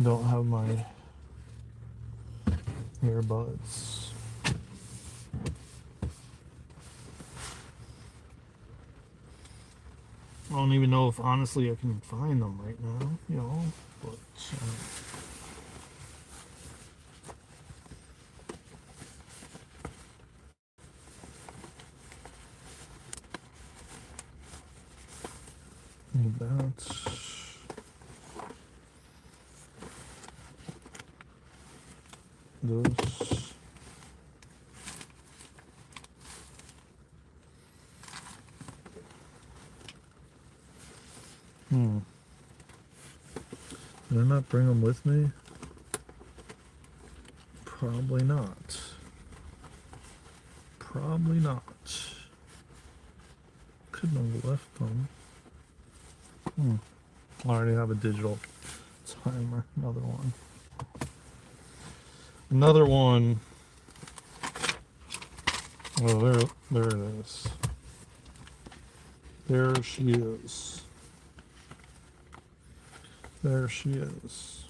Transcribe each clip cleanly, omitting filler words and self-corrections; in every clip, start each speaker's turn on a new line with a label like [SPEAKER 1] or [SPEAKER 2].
[SPEAKER 1] Don't have my earbuds. I don't even know if honestly I can find them right now, but need that. Those. Did I not bring them with me? Probably not. Probably not. Couldn't have left them. I already have a digital timer. Another one. Another one. Oh, there it is. There she is. There she is.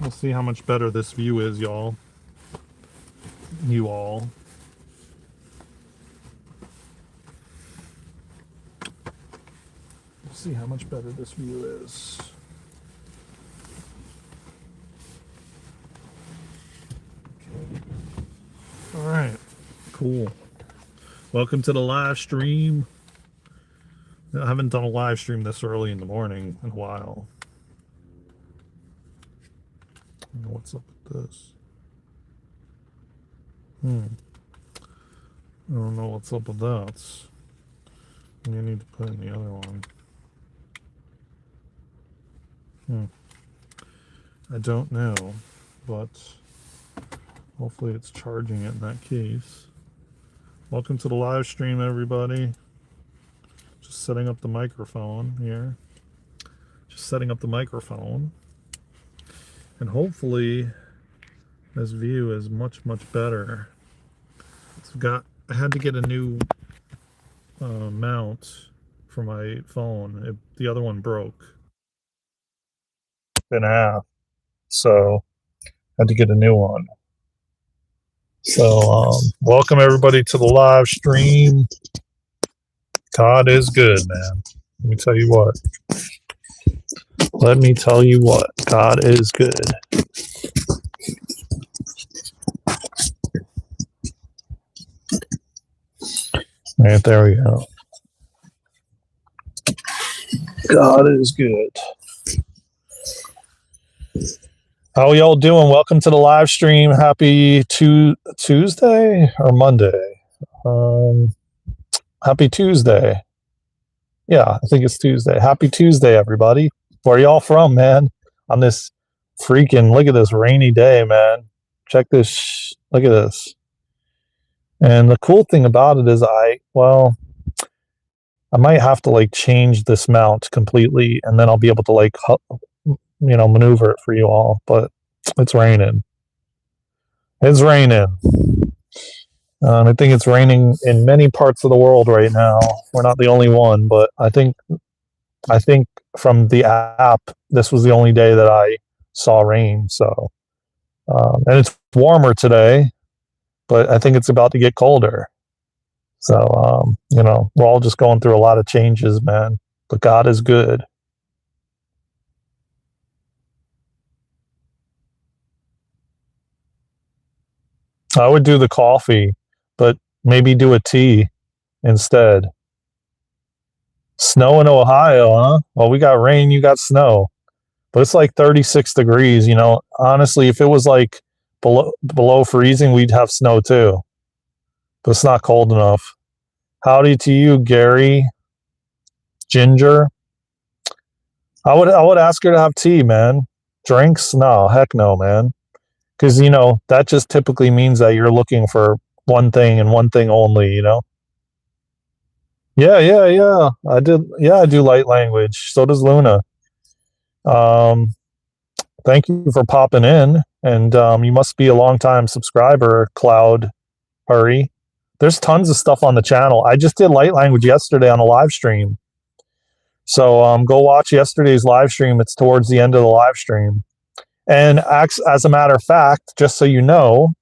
[SPEAKER 1] We'll see how much better this view is, y'all. You all. We'll see how much better this view is. Okay. All right. Cool. Welcome to the live stream. I haven't done a live stream this early in the morning in a while. I don't know what's up with this. I don't know what's up with that. You need to put in the other one. I don't know, but hopefully it's charging it in that case. Welcome to the live stream, everybody. Just setting up the microphone here. Just setting up the microphone. And hopefully this view is much better. I had to get a new mount for my phone. The other one broke in half, so I had to get a new one. So welcome everybody to the live stream. God is good, man. Let me tell you what. Let me tell you what. God is good. All right, there we go. God is good. How y'all doing? Welcome to the live stream. Happy Tuesday or Monday? Happy Tuesday. Yeah, I think it's Tuesday. Happy Tuesday, everybody. Where y'all from, man? On this freaking, look at this rainy day, man. Check this. Look at this. And the cool thing about it is I might have to like change this mount completely and then I'll be able to like, maneuver it for you all, but it's raining. It's raining. I think it's raining in many parts of the world right now. We're not the only one, but I think from the app, this was the only day that I saw rain. So, and it's warmer today, but I think it's about to get colder. So, we're all just going through a lot of changes, man. But God is good. I would do the coffee, but maybe do a tea instead. Snow in Ohio, huh? Well, we got rain, you got snow. But it's like 36 degrees, Honestly, if it was like below freezing, we'd have snow too. But it's not cold enough. Howdy to you, Gary. Ginger. I would ask her to have tea, man. Drinks? No, heck no, man. Because, that just typically means that you're looking for one thing and one thing only, Yeah. I do light language. So does Luna. Thank you for popping in And you must be a long-time subscriber, Cloud Hurry. There's tons of stuff on the channel. I just did light language yesterday on a live stream. So go watch yesterday's live stream. It's towards the end of the live stream. And as a matter of fact, just so you know,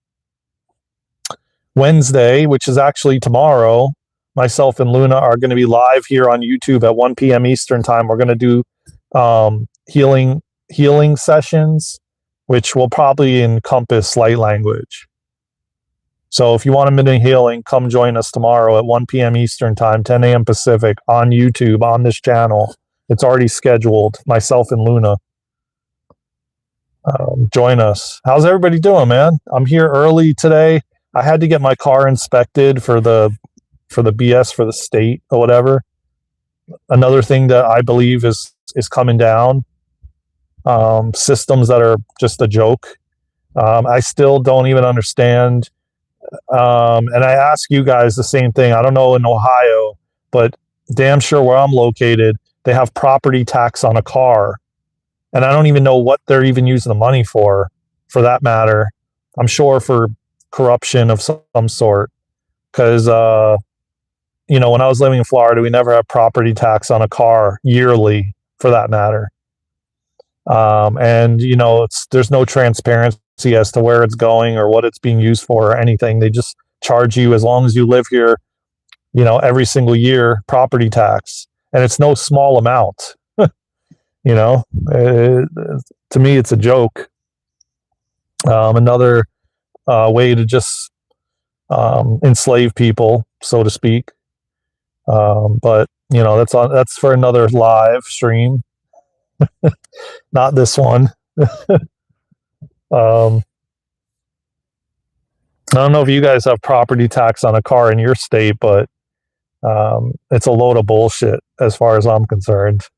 [SPEAKER 1] Wednesday, which is actually tomorrow, myself and Luna are going to be live here on YouTube at 1 p.m. Eastern time. We're going to do healing sessions, which will probably encompass light language. So if you want a minute healing, come join us tomorrow at 1 p.m. Eastern time, 10 a.m. Pacific on YouTube on this channel. It's already scheduled, myself and Luna. Join us. How's everybody doing, man? I'm here early today. I had to get my car inspected for the BS for the state or whatever. Another thing that I believe is coming down. Systems that are just a joke. I still don't even understand. And I ask you guys the same thing. I don't know in Ohio, but damn sure where I'm located, they have property tax on a car. And I don't even know what they're even using the money for that matter. I'm sure for corruption of some sort. Because, when I was living in Florida, we never had property tax on a car yearly, for that matter. And, there's no transparency as to where it's going or what it's being used for or anything. They just charge you as long as you live here, every single year, property tax. And it's no small amount. To me, it's a joke. Another way to just enslave people, so to speak. But that's for another live stream, not this one. I don't know if you guys have property tax on a car in your state, but it's a load of bullshit as far as I'm concerned.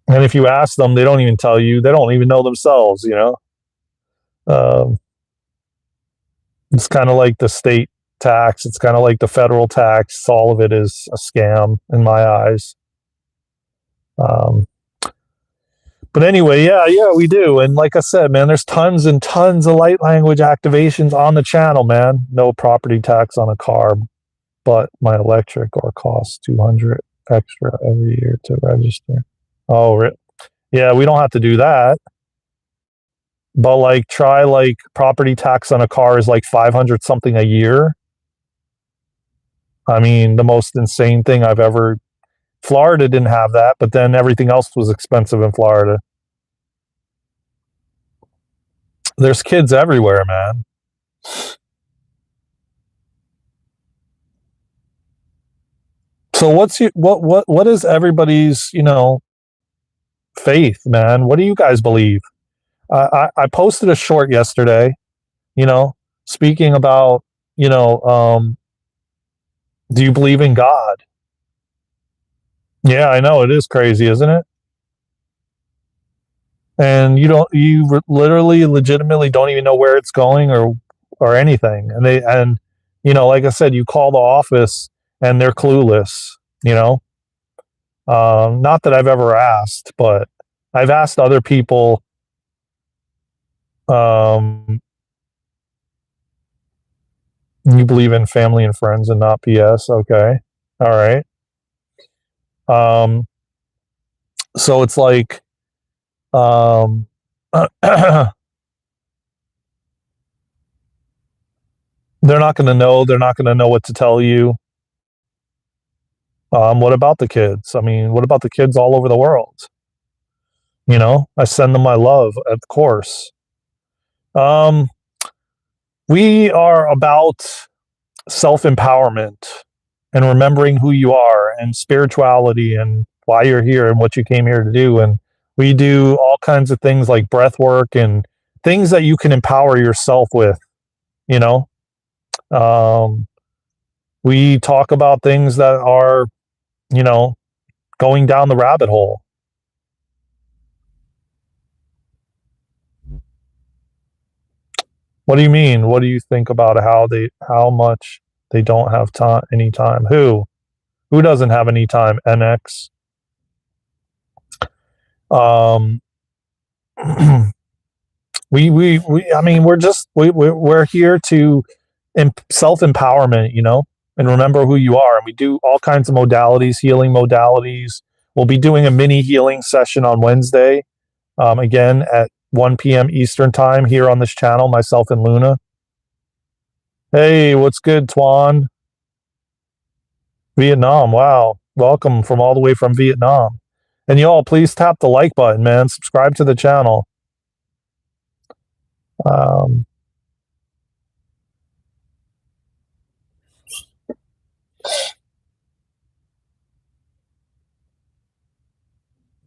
[SPEAKER 1] And if you ask them, they don't even tell you. They don't even know themselves, It's kind of like the state tax. It's kind of like the federal tax. All of it is a scam in my eyes. But anyway, yeah, we do. And like I said, man, there's tons and tons of light language activations on the channel, man. No property tax on a car, but my electric or costs $200 extra every year to register. Oh, Ripp. Yeah, we don't have to do that. But try property tax on a car is like 500 something a year. I mean, the most insane thing I've ever. Florida didn't have that, but then everything else was expensive in Florida. There's kids everywhere, man. So what is everybody's, faith, man? What do you guys believe? I posted a short yesterday, speaking about, do you believe in God? Yeah, I know, it is crazy, isn't it? And you literally, legitimately don't even know where it's going or anything. And like I said, you call the office and they're clueless, not that I've ever asked, but I've asked other people. You believe in family and friends and not BS. Okay. All right. So it's like, they're not going to know. They're not going to know what to tell you. What about the kids? I mean, what about the kids all over the world? I send them my love, of course. We are about self-empowerment and remembering who you are and spirituality and why you're here and what you came here to do. And we do all kinds of things like breath work and things that you can empower yourself with, we talk about things that are, going down the rabbit hole. What do you mean? What do you think about how much they don't have any time? Who doesn't have any time? NX. Um, I mean, we're here to self empowerment, and remember who you are. And we do all kinds of modalities, healing modalities. We'll be doing a mini healing session on Wednesday, again at 1 p.m. Eastern time here on this channel, myself and Luna. Hey, what's good, Tuan? Vietnam, wow. Welcome from all the way from Vietnam. And y'all, please tap the like button, man. Subscribe to the channel.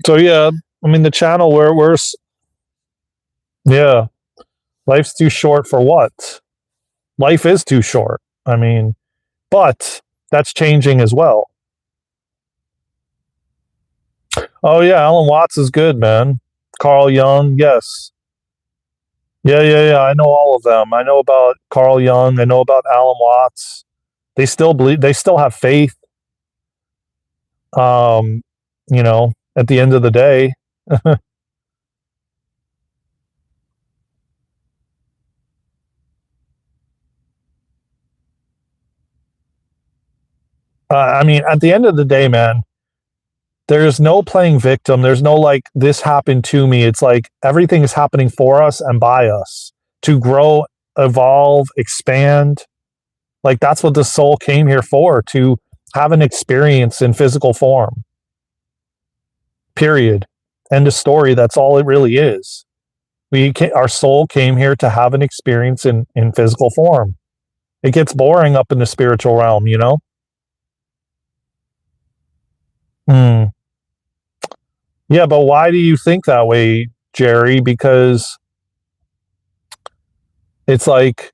[SPEAKER 1] So yeah, I mean the channel where yeah, life's too short for what? Life is too short. I mean, but that's changing as well. Oh yeah, Alan Watts is good, man. Carl Jung, yes. Yeah. I know all of them. I know about Carl Jung. I know about Alan Watts. They still believe. They still have faith. Um, at the end of the day. I mean, at the end of the day, man, there's no playing victim. There's no like, this happened to me. It's like everything is happening for us and by us to grow, evolve, expand. Like that's what the soul came here for, to have an experience in physical form. Period. End of story. That's all it really is. Our soul came here to have an experience in physical form. It gets boring up in the spiritual realm, Yeah, but why do you think that way, Jerry? Because it's like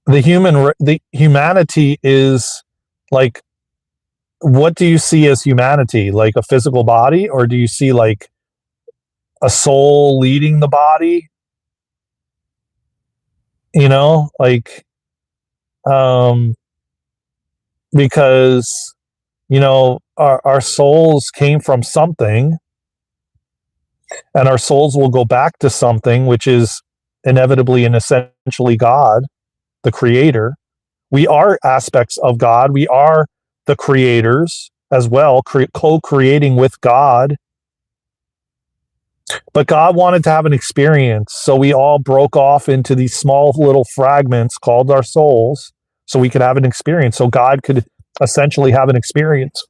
[SPEAKER 1] the humanity is like, what do you see as humanity? Like a physical body, or do you see like a soul leading the body? Like, because our souls came from something, and our souls will go back to something, which is inevitably and essentially God, the creator. We are aspects of God. We are the creators as well, co-creating with God. But God wanted to have an experience, so we all broke off into these small little fragments called our souls, so we could have an experience, so God could essentially have an experience.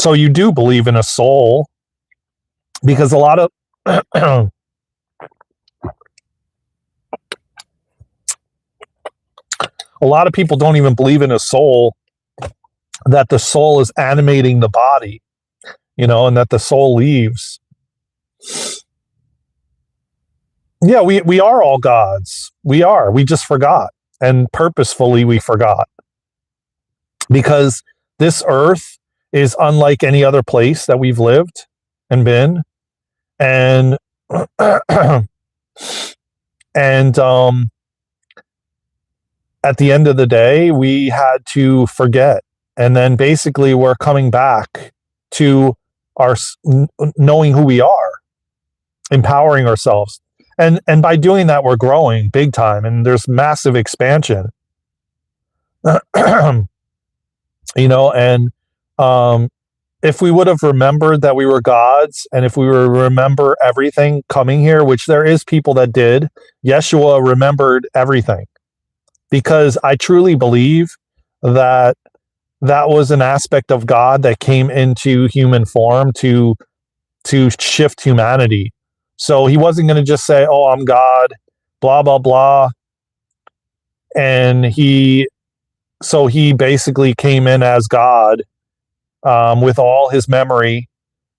[SPEAKER 1] So you do believe in a soul, because a lot of a lot of people don't even believe in a soul, that the soul is animating the body, and that the soul leaves. Yeah, we are all gods. We are. We just forgot. And purposefully we forgot. Because this earth is unlike any other place that we've lived and been. And and at the end of the day, we had to forget. And then basically we're coming back to our knowing who we are, empowering ourselves. And by doing that, we're growing big time, and there's massive expansion. And if we would have remembered that we were gods, and if we were remember everything coming here, which there is people that did, Yeshua remembered everything, because I truly believe that was an aspect of God that came into human form to shift humanity. So he wasn't going to just say, "Oh, I'm God," blah blah blah, and he basically came in as God, with all his memory,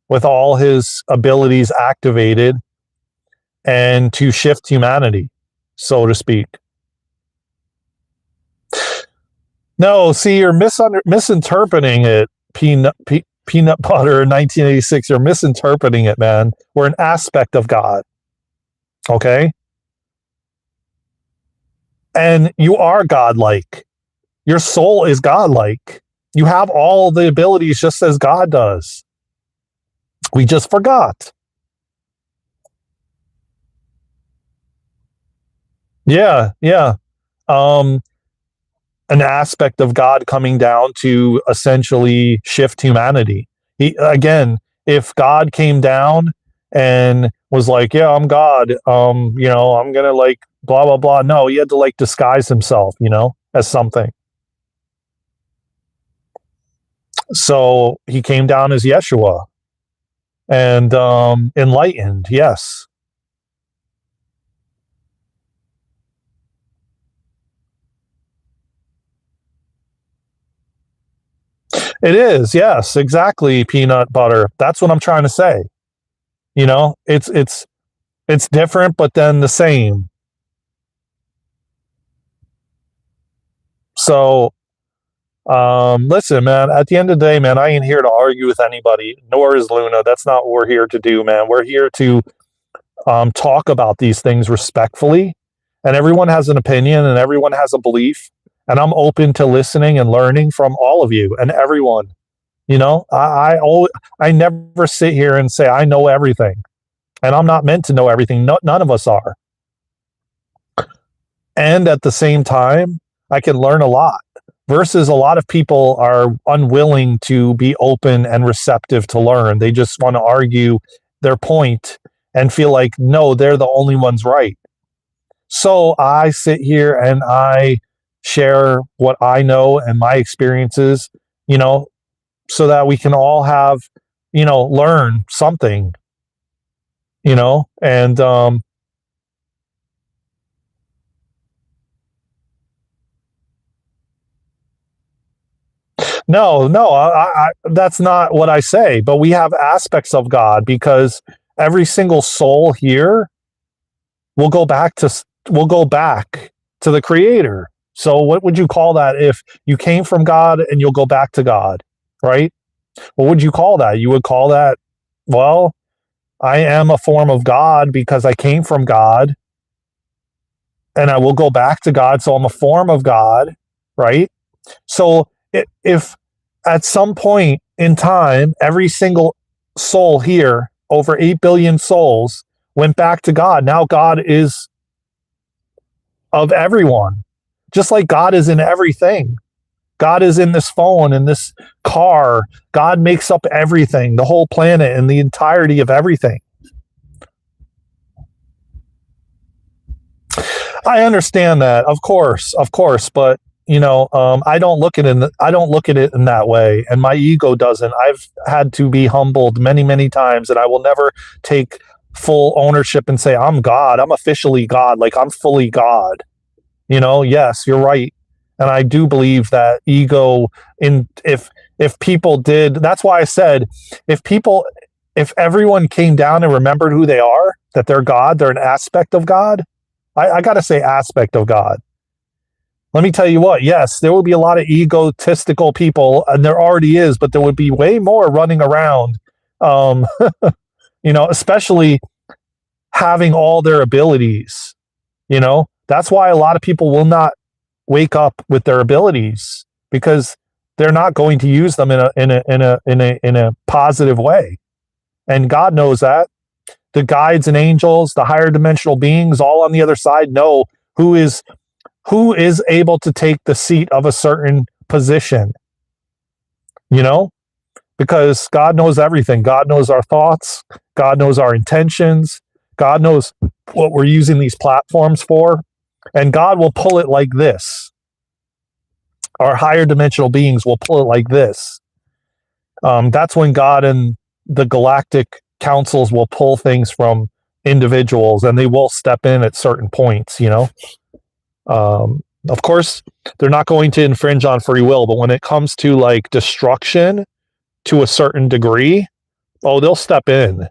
[SPEAKER 1] with all his abilities activated, and to shift humanity, so to speak. No, see, you're misinterpreting it, Peanut Butter 1986. You're misinterpreting it, man. We're an aspect of God. Okay? And you are godlike. Your soul is godlike. You have all the abilities just as God does. We just forgot. Yeah, yeah. Um, an aspect of God coming down to essentially shift humanity. Again, if God came down and was like, "Yeah, I'm God," I'm gonna like blah blah blah. No, he had to like disguise himself, as something. So he came down as Yeshua and enlightened. Yes, it is. Yes, exactly. Peanut butter. That's what I'm trying to say. It's different, but then the same. So, listen, man. At the end of the day, man, I ain't here to argue with anybody. Nor is Luna. That's not what we're here to do, man. We're here to talk about these things respectfully, and everyone has an opinion and everyone has a belief, and I'm open to listening and learning from all of you and everyone. I never sit here and say I know everything, and I'm not meant to know everything. No, none of us are. And at the same time, I can learn a lot. Versus a lot of people are unwilling to be open and receptive to learn. They just want to argue their point and feel like, no, they're the only ones right. So I sit here and I share what I know and my experiences, you know, so that we can all have, learn something, and no, no, that's not what I say. But we have aspects of God because every single soul here will go back to will go back to the Creator. So, what would you call that if you came from God and you'll go back to God, right? What would you call that? You would call that, well, I am a form of God because I came from God and I will go back to God. So I'm a form of God, right? So if at some point in time, every single soul here, over 8 billion souls, went back to God, now God is of everyone, just like God is in everything. God is in this phone, in this car. God makes up everything, the whole planet and the entirety of everything. I understand that, of course, but I don't look at it. I don't look at it in that way, and my ego doesn't. I've had to be humbled many, many times, and I will never take full ownership and say I'm God. I'm officially God. Like I'm fully God. Yes, you're right, and I do believe that ego. In if people did, that's why I said if everyone came down and remembered who they are, that they're God, they're an aspect of God. I got to say aspect of God. Let me tell you what, yes, there will be a lot of egotistical people, and there already is, but there would be way more running around, um, especially having all their abilities. That's why a lot of people will not wake up with their abilities because they're not going to use them in a positive way. And God knows that. The guides and angels, the higher dimensional beings, all on the other side know who is able to take the seat of a certain position, you know, because God knows everything. God knows our thoughts. God knows our intentions. God knows what we're using these platforms for. And God will pull it like this. Our higher dimensional beings will pull it like this. That's when God and the galactic councils will pull things from individuals and they will step in at certain points, of course, they're not going to infringe on free will, but when it comes to like destruction to a certain degree, oh, they'll step in.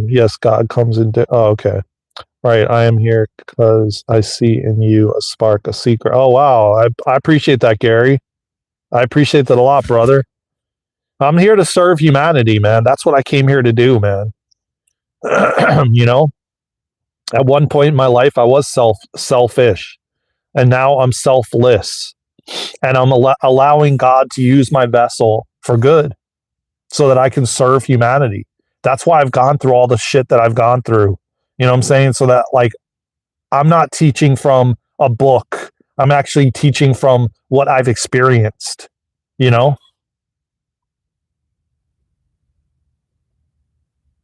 [SPEAKER 1] Yes, God comes into. Oh, okay, right. I am here because I see in you a spark, a secret. Oh, wow. I appreciate that, Gary. I appreciate that a lot, brother. I'm here to serve humanity, man. That's what I came here to do, man. You know, at one point in my life, I was selfish, and now I'm selfless, and I'm allowing God to use my vessel for good, so that I can serve humanity. That's why I've gone through all the shit that I've gone through. You know what I'm saying? So that, like, I'm not teaching from a book. I'm actually teaching from what I've experienced, you know?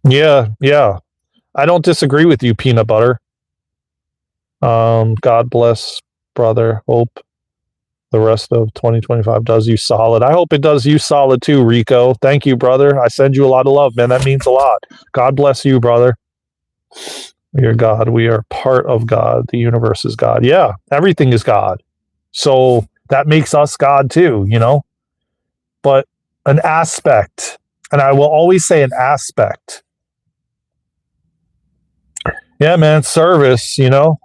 [SPEAKER 1] Yeah, yeah. I don't disagree with you, peanut butter. God bless, brother. Hope the rest of 2025 does you solid. I hope it does you solid too, Rico. Thank you, brother. I send you a lot of love, man. That means a lot. God bless you, brother. We are God. We are part of God. The universe is God. Yeah, everything is God. So that makes us God too, you know? But an aspect, and I will always say an aspect. Yeah, man, service, you know?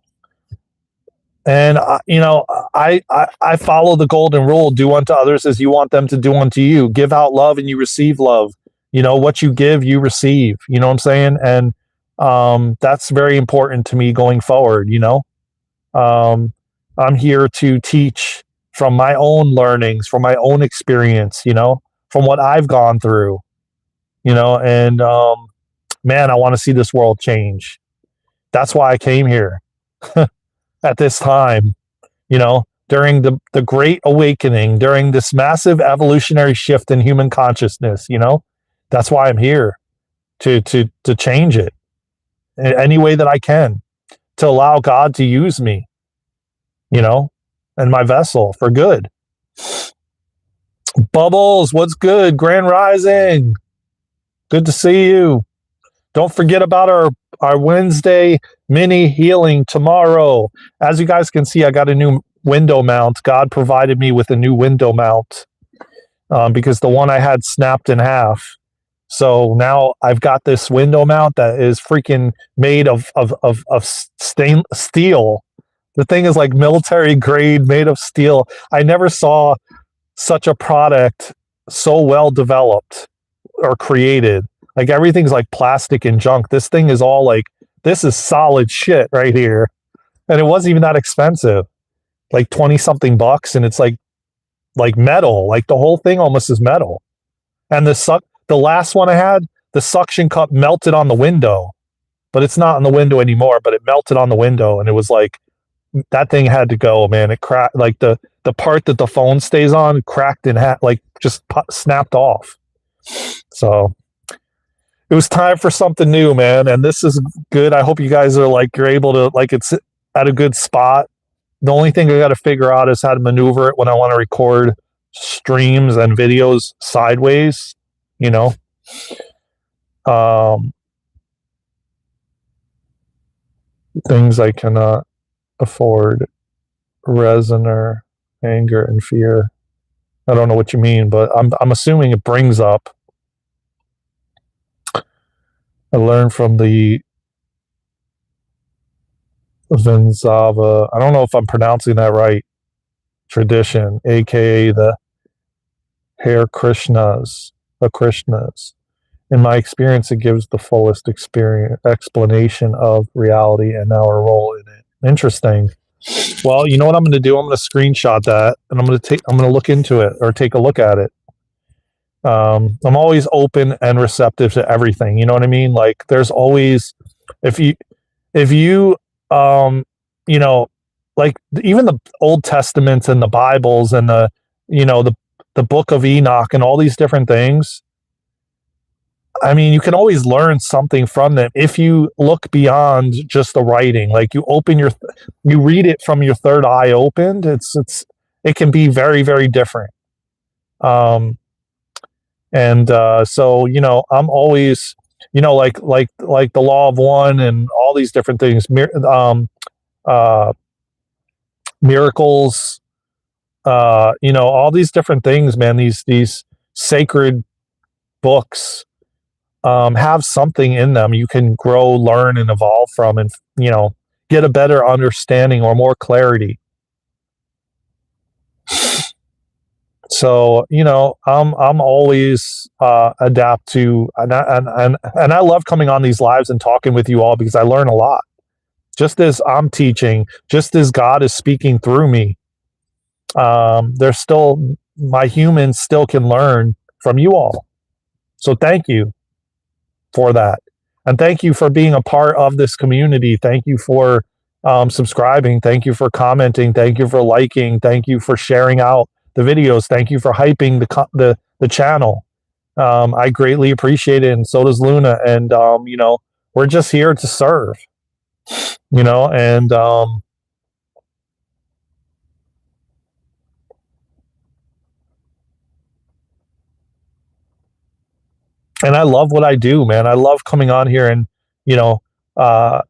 [SPEAKER 1] And I follow the golden rule: do unto others as you want them to do unto you. Give out love, and you receive love. You know what you give, you receive. You know what I'm saying? And that's very important to me going forward. You know, I'm here to teach from my own learnings, from my own experience. You know, from what I've gone through. You know, and man, I want to see this world change. That's why I came here at this time, you know, during the Great Awakening, during this massive evolutionary shift in human consciousness, you know. That's why I'm here, to change it in any way that I can, to allow God to use me, you know, and my vessel for good. Bubbles, what's good? Grand Rising. Good to see you. Don't forget about our Wednesday mini healing tomorrow. As you guys can see, I got a new window mount. God provided me with a new window mount, because the one I had snapped in half. So now I've got this window mount that is freaking made of steel. The thing is like military grade, made of steel. I never saw such a product so well developed or created. Like everything's like plastic and junk. This thing is all like, this is solid shit right here. And it wasn't even that expensive, like 20 something bucks. And it's like metal, like the whole thing almost is metal. And the last one I had, the suction cup melted on the window, but it's not on the window anymore, but it melted on the window. And it was like, that thing had to go, man. It cracked, like the part that the phone stays on cracked in half, like just snapped off. So it was time for something new, man. And this is good. I hope you guys are like, you're able to, like, it's at a good spot. The only thing I got to figure out is how to maneuver it when I want to record streams and videos sideways, you know. Things I cannot afford: resoner, anger, and fear. I don't know what you mean, but I'm assuming it brings up. I learned from the Vinzava, I don't know if I'm pronouncing that right, tradition, aka the Hare Krishnas, the Krishnas. In my experience, it gives the fullest explanation of reality and our role in it. Interesting. Well, you know what I'm going to do? I'm going to screenshot that, and I'm going to look into it, or take a look at it. I'm always open and receptive to everything. You know what I mean? Like, there's always, if you, you know, like even the Old Testaments and the Bibles and the book of Enoch and all these different things. I mean, you can always learn something from them if you look beyond just the writing. Like, you read it from your third eye opened. It can be very, very different. So, you know, I'm always, you know, like the law of one and all these different things, miracles, you know, all these different things, man. These sacred books have something in them you can grow, learn, and evolve from, and, you know, get a better understanding or more clarity. So, I'm always adapt to, and I love coming on these lives and talking with you all because I learn a lot. Just as I'm teaching, just as God is speaking through me, there's still, my humans still can learn from you all. So thank you for that. And thank you for being a part of this community. Thank you for subscribing. Thank you for commenting. Thank you for liking. Thank you for sharing out the videos. Thank you for hyping the channel. I greatly appreciate it, and so does Luna. And we're just here to serve. And I love what I do, man. I love coming on here and you know uh,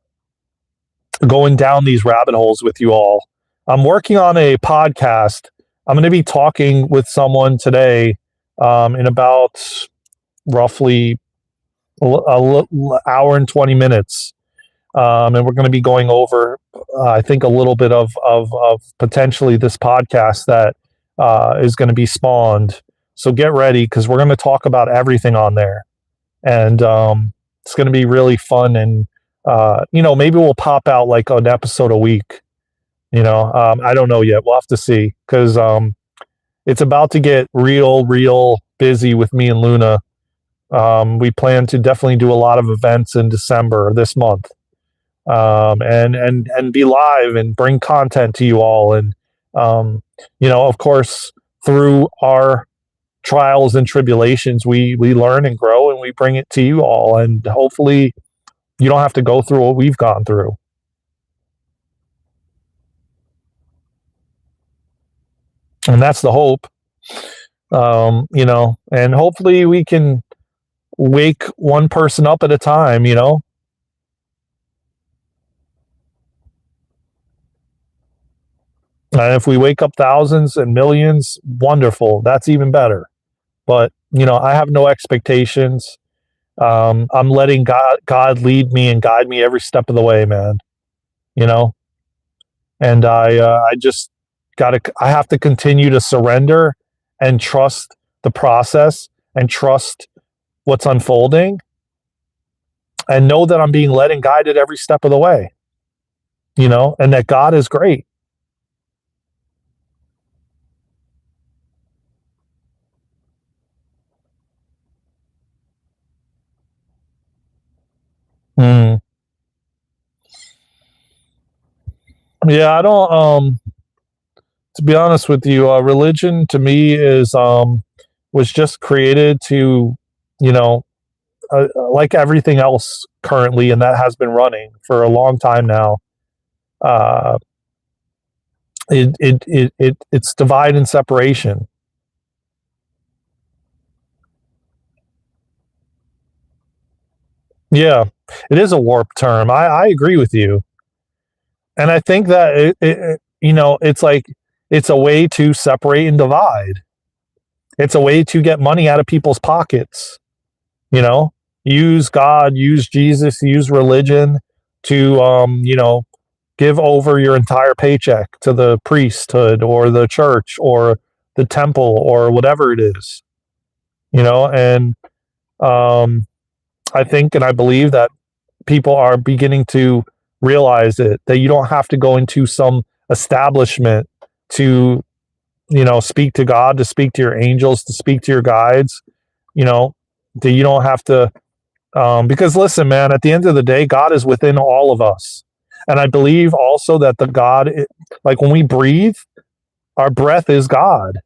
[SPEAKER 1] going down these rabbit holes with you all. I'm working on a podcast. I'm going to be talking with someone today in about roughly hour and 20 minutes. And we're going to be going over, I think, a little bit of potentially this podcast that is going to be spawned. So get ready because we're going to talk about everything on there. And it's going to be really fun. And, maybe we'll pop out like an episode a week. I don't know yet. We'll have to see because it's about to get real busy with me and Luna. We plan to definitely do a lot of events in December this month, and be live and bring content to you all. And of course, through our trials and tribulations, we learn and grow, and we bring it to you all. And hopefully, you don't have to go through what we've gone through. And that's the hope. And hopefully we can wake one person up at a time. And if we wake up thousands and millions, wonderful. That's even better. But I have no expectations. I'm letting God lead me and guide me every step of the way, man. And I just I have to continue to surrender and trust the process and trust what's unfolding and know that I'm being led and guided every step of the way, and that God is great. Mm. Yeah, I don't, to be honest with you, religion to me is, was just created to, you know, like everything else currently, and that has been running for a long time now. Uh, it's divide and separation. Yeah, it is a warped term. I agree with you, and I think that it's like it's a way to separate and divide. It's a way to get money out of people's pockets. You know, use God, use Jesus, use religion to give over your entire paycheck to the priesthood or the church or the temple or whatever it is. And I think and I believe that people are beginning to realize it, that you don't have to go into some establishment to speak to God, to speak to your angels, to speak to your guides. That you don't have to, because listen, man, at the end of the day, God is within all of us. And I believe also that like when we breathe, our breath is God.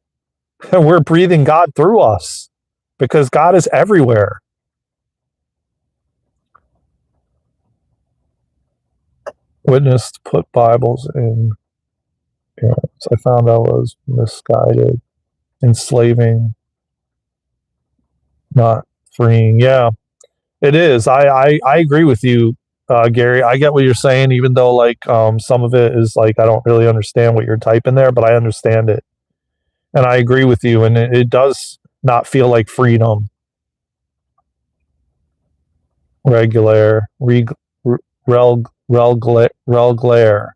[SPEAKER 1] And we're breathing God through us because God is everywhere. Witnessed put Bibles in parents. I found I was misguided, enslaving, not freeing. Yeah, it is. I agree with you, Gary. I get what you're saying, even though like some of it is like I don't really understand what you're typing there, but I understand it, and I agree with you. And it does not feel like freedom. Regular, glare.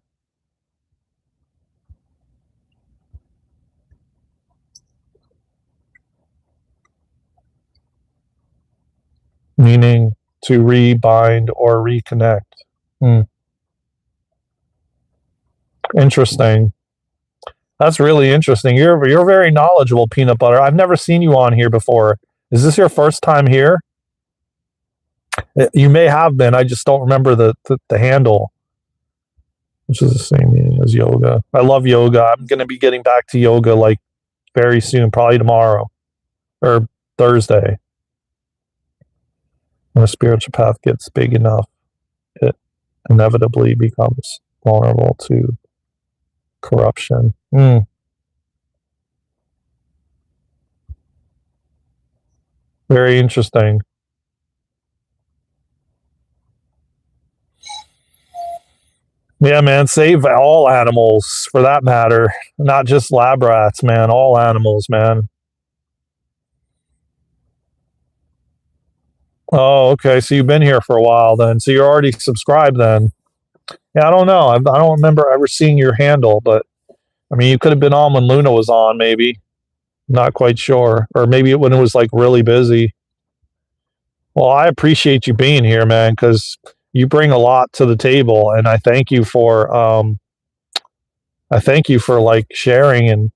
[SPEAKER 1] Meaning to rebind or reconnect. Interesting. That's really interesting. You're very knowledgeable, Peanut Butter. I've never seen you on here before. Is this your first time here? You may have been. I just don't remember the handle, which is the same meaning as yoga. I love yoga. I'm going to be getting back to yoga like very soon, probably tomorrow or Thursday. When a spiritual path gets big enough, it inevitably becomes vulnerable to corruption. Very interesting. Yeah, man, save all animals for that matter. Not just lab rats, man. All animals, man. Oh, okay. So you've been here for a while then. So you're already subscribed then. Yeah, I don't know. I don't remember ever seeing your handle, but I mean, you could have been on when Luna was on, maybe. Not quite sure. Or maybe when it was like really busy. Well, I appreciate you being here, man, because you bring a lot to the table, and I thank you for like sharing and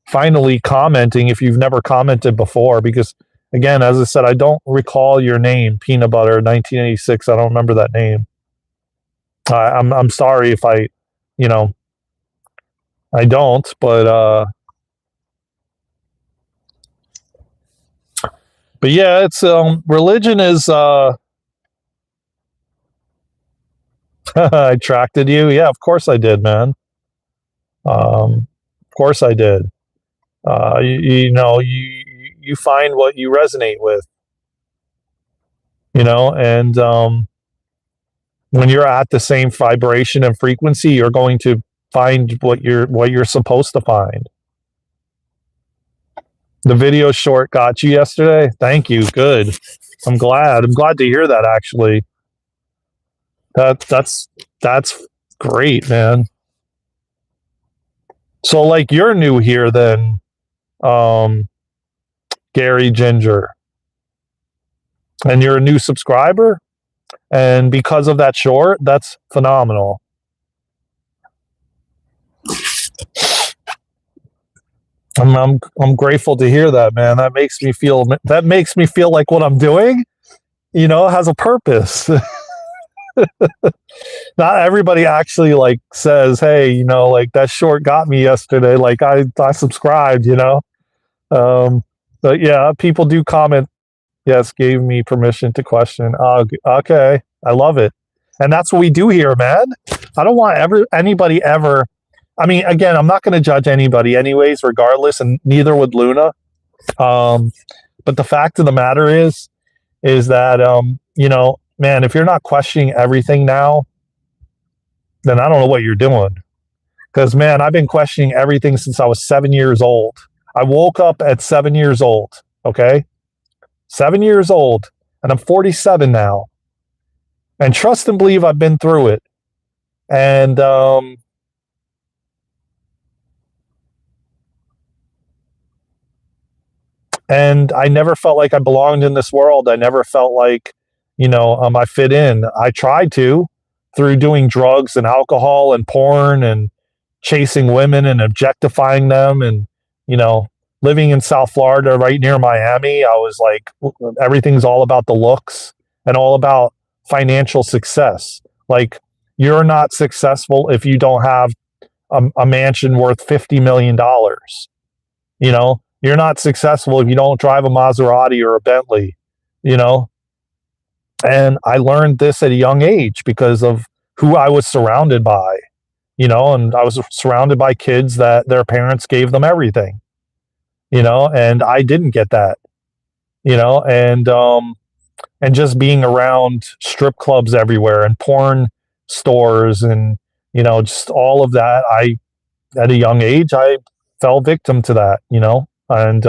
[SPEAKER 1] finally commenting if you've never commented before. Because again, as I said, I don't recall your name, Peanut Butter 1986. I don't remember that name. I'm sorry if I, you know, I don't, but yeah, it's religion is I attracted you. Yeah, of course I did, man. Of course I did. You know, you find what you resonate with, you know, and when you're at the same vibration and frequency, you're going to find what you're supposed to find. The video short got you yesterday. Thank you. Good. I'm glad. I'm glad to hear that. Actually, that's great, man. So, like, you're new here, then, Gary Ginger, and you're a new subscriber, and because of that short, that's phenomenal. I'm grateful to hear that, man. That makes me feel like what I'm doing, you know, has a purpose. Not everybody actually like says, "Hey, you know, like that short got me yesterday." Like I subscribed, you know. But yeah, people do comment. Yes, gave me permission to question. Okay, I love it, and that's what we do here, man. I don't want anybody ever. I mean, again, I'm not going to judge anybody, anyways, regardless, and neither would Luna. But the fact of the matter is that you know, man, if you're not questioning everything now, then I don't know what you're doing. Because, man, I've been questioning everything since I was 7 years old. I woke up at 7 years old, okay? 7 years old, and I'm 47 now. And trust and believe I've been through it. And I never felt like I belonged in this world. I never felt like, you know, I fit in. I tried to through doing drugs and alcohol and porn and chasing women and objectifying them, and, you know, living in South Florida right near Miami. I was like, everything's all about the looks and all about financial success. Like, you're not successful if you don't have a mansion worth $50 million. You know, you're not successful if you don't drive a Maserati or a Bentley, you know. And I learned this at a young age because of who I was surrounded by, you know, and I was surrounded by kids that their parents gave them everything, you know, and I didn't get that, you know, and just being around strip clubs everywhere and porn stores and, you know, just all of that. At a young age, I fell victim to that, you know, and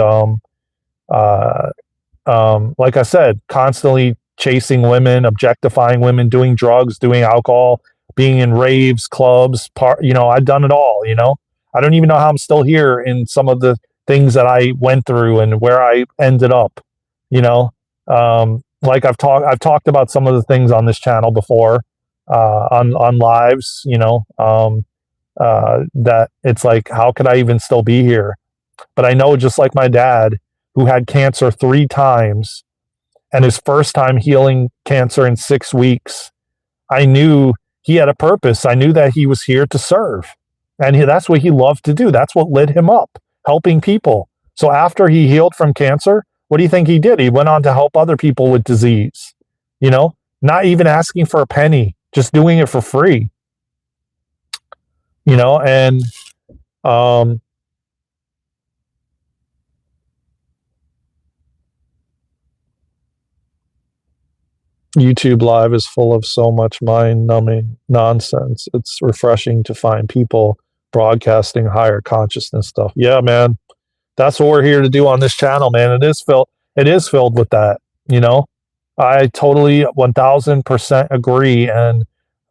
[SPEAKER 1] like I said, constantly chasing women, objectifying women, doing drugs, doing alcohol, being in raves, clubs, you know, I've done it all, you know. I don't even know how I'm still here in some of the things that I went through and where I ended up, you know. like I've talked about some of the things on this channel before, on lives, that it's like, how could I even still be here? But I know, just like my dad, who had cancer 3 times, and his first time healing cancer in 6 weeks, I knew he had a purpose. I knew that he was here to serve. And that's what he loved to do. That's what lit him up, helping people. So after he healed from cancer, what do you think he did? He went on to help other people with disease, not even asking for a penny, just doing it for free, and YouTube Live is full of so much mind-numbing nonsense. It's refreshing to find people broadcasting higher consciousness stuff. Yeah, man. That's what we're here to do on this channel, man. It is filled with that, I totally 1000% agree, and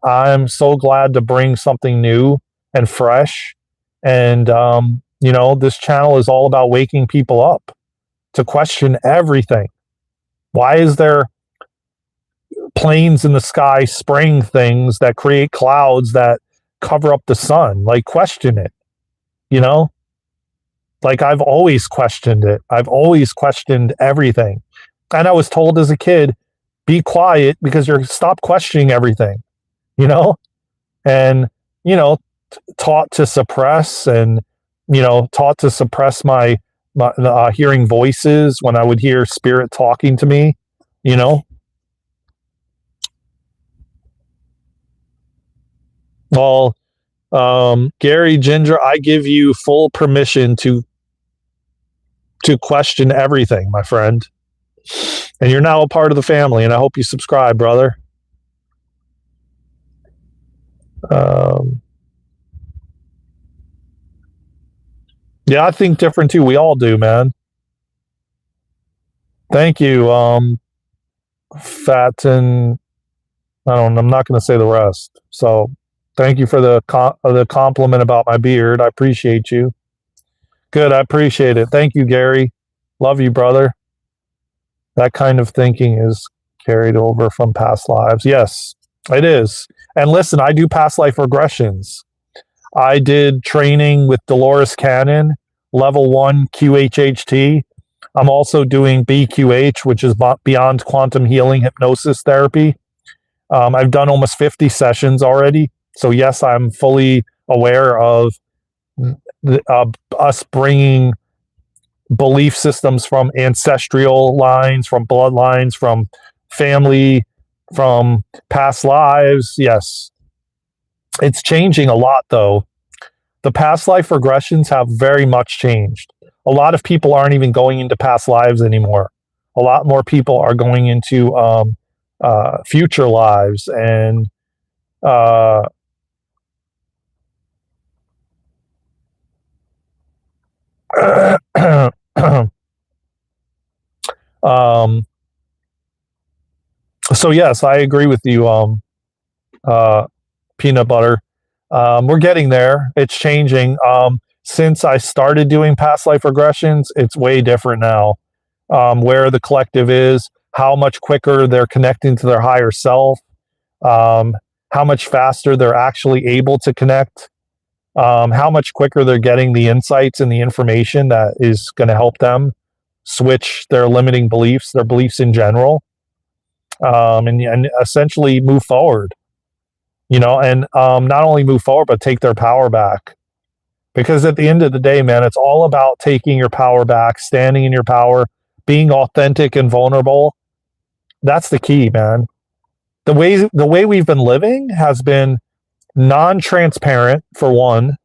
[SPEAKER 1] I'm so glad to bring something new and fresh. And this channel is all about waking people up to question everything. Why is there planes in the sky spraying things that create clouds that cover up the sun? Like, question it, like, I've always questioned it. I've always questioned everything. And I was told as a kid, be quiet because you're stop questioning everything, and, taught to suppress, and, taught to suppress my hearing voices when I would hear spirit talking to me, Well, Gary Ginger, I give you full permission to question everything, my friend. And you're now a part of the family, and I hope you subscribe, brother. Yeah, I think different too. We all do, man. Thank you, Fat, and I'm not going to say the rest. So, thank you for the compliment about my beard. I appreciate you. Good, I appreciate it. Thank you, Gary. Love you, brother. That kind of thinking is carried over from past lives. Yes, it is. And listen, I do past life regressions. I did training with Dolores Cannon, level 1 QHHT. I'm also doing BQH, which is Beyond Quantum Healing Hypnosis Therapy. I've done almost 50 sessions already. So yes, I'm fully aware of us bringing belief systems from ancestral lines, from bloodlines, from family, from past lives. Yes. It's changing a lot, though. The past life regressions have very much changed. A lot of people aren't even going into past lives anymore. A lot more people are going into future lives, and so yes, I agree with you, peanut butter. We're getting there. It's changing. Since I started doing past life regressions, it's way different now. Where the collective is, how much quicker they're connecting to their higher self, how much faster they're actually able to connect, how much quicker they're getting the insights and the information that is going to help them switch their limiting beliefs, their beliefs in general, and essentially move forward, and not only move forward, but take their power back. Because at the end of the day, man, it's all about taking your power back, standing in your power, being authentic and vulnerable. That's the key, man. The way we've been living has been non-transparent, for one.